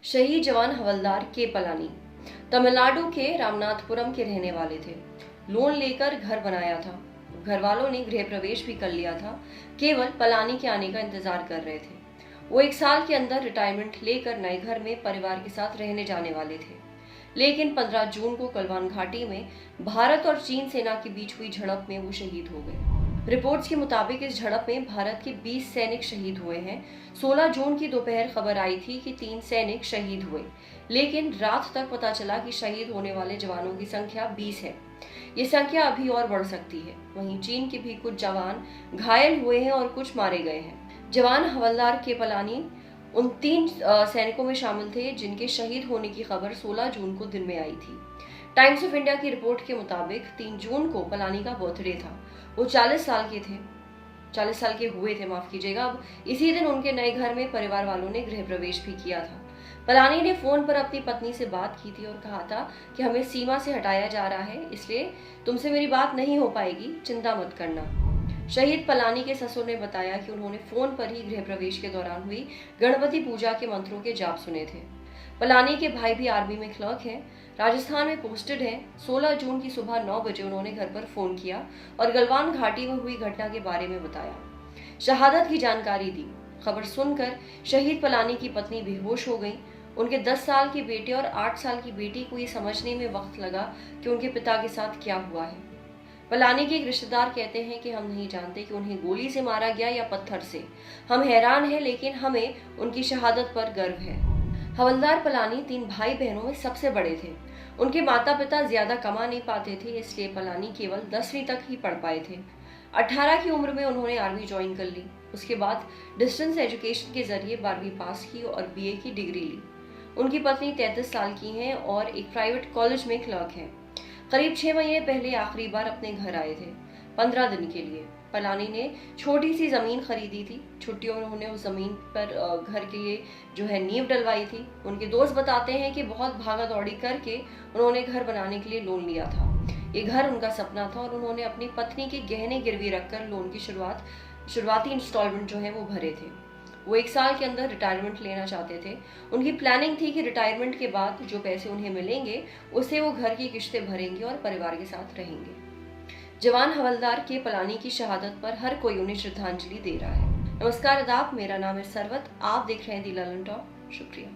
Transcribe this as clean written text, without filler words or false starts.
शहीद जवान हवलदार के पलानी तमिलनाडु के रामनाथपुरम के रहने वाले थे। लोन लेकर घर बनाया था। घर वालों ने गृह प्रवेश भी कर लिया था। केवल पलानी के आने का इंतजार कर रहे थे। वो 1 साल के अंदर रिटायरमेंट लेकर नए घर में परिवार के साथ रहने जाने वाले थे। लेकिन 15 जून को गलवान घाटी में भारत और चीन सेना के बीच हुई झड़प में वो शहीद हो गए। रिपोर्ट्स के मुताबिक इस झड़प में भारत के 20 सैनिक शहीद हुए हैं। 16 जून की दोपहर खबर आई थी कि 3 सैनिक शहीद हुए, लेकिन रात तक पता चला कि शहीद होने वाले जवानों की संख्या 20 है। ये संख्या अभी और बढ़ सकती है। वहीं चीन के भी कुछ जवान घायल हुए हैं और कुछ मारे गए हैं। जवान हवलदार के पलानी उन 3 सैनिकों में शामिल थे जिनके शहीद होने की खबर 16 जून को दिन में आई थी। टाइम्स ऑफ इंडिया की रिपोर्ट के मुताबिक 3 जून को पलानी का बर्थडे था। वो 40 साल के हुए थे, माफ कीजिएगा। अब इसी दिन उनके नए घर में परिवार वालों ने गृह प्रवेश भी किया था। पलानी ने फोन पर अपनी पत्नी से बात की थी और कहा था कि हमें सीमा से हटाया जा रहा है, इसलिए तुमसे मेरी बात नहीं हो पाएगी, चिंता मत करना। शहीद पलानी के ससुर ने बताया कि उन्होंने फोन पर ही गृह प्रवेश के दौरान हुई गणपति पूजा के मंत्रों के जाप सुने थे। पलानी के भाई भी आर्मी में क्लर्क हैं, राजस्थान में पोस्टेड हैं। 16 जून की सुबह 9 बजे उन्होंने घर पर फोन किया और गलवान घाटी में हुई घटना के बारे में बताया, शहादत की जानकारी दी। खबर सुनकर शहीद पलानी की पत्नी बेहोश हो गई। उनके 10 साल के बेटे और 8 साल की बेटी को ये समझने में वक्त लगा कि उनके पिता के साथ क्या हुआ है। पलानी के एक रिश्तेदार कहते हैं कि हम नहीं जानते कि उन्हें गोली से मारा गया या पत्थर से। हम हैरान हैं, लेकिन हमें उनकी शहादत पर गर्व है। हवलदार पलानी 3 भाई बहनों में सबसे बड़े थे। उनके माता पिता ज्यादा कमा नहीं पाते थे, इसलिए पलानी केवल 10वीं तक ही पढ़ पाए थे। 18 की उम्र में उन्होंने आर्मी ज्वाइन कर ली। उसके बाद डिस्टेंस एजुकेशन के जरिए 12वीं पास की और बीए की डिग्री ली। उनकी पत्नी 33 साल की हैं और एक प्राइवेट कॉलेज में क्लर्क हैं। करीब 6 महीने पहले आखिरी बार अपने घर आए थे, 15 दिन के लिए। पलानी ने छोटी सी जमीन खरीदी थी। छुट्टियों में उन्होंने उस जमीन पर घर के लिए नींव डलवाई थी। उनके दोस्त बताते हैं कि बहुत भागा दौड़ी करके उन्होंने घर बनाने के लिए लोन लिया था। ये घर उनका सपना था और उन्होंने अपनी पत्नी के गहने गिरवी रखकर लोन की शुरुआती इंस्टॉलमेंट वो भरे थे। वो 1 साल के अंदर रिटायरमेंट लेना चाहते थे। उनकी प्लानिंग थी कि रिटायरमेंट के बाद जो पैसे उन्हें मिलेंगे उससे वो घर की किस्तें भरेंगे और परिवार के साथ रहेंगे। जवान हवलदार के पलानी की शहादत पर हर कोई उन्हें श्रद्धांजलि दे रहा है। नमस्कार, आदाब, मेरा नाम है सरवत। आप देख रहे हैं दी ललन टॉक। शुक्रिया।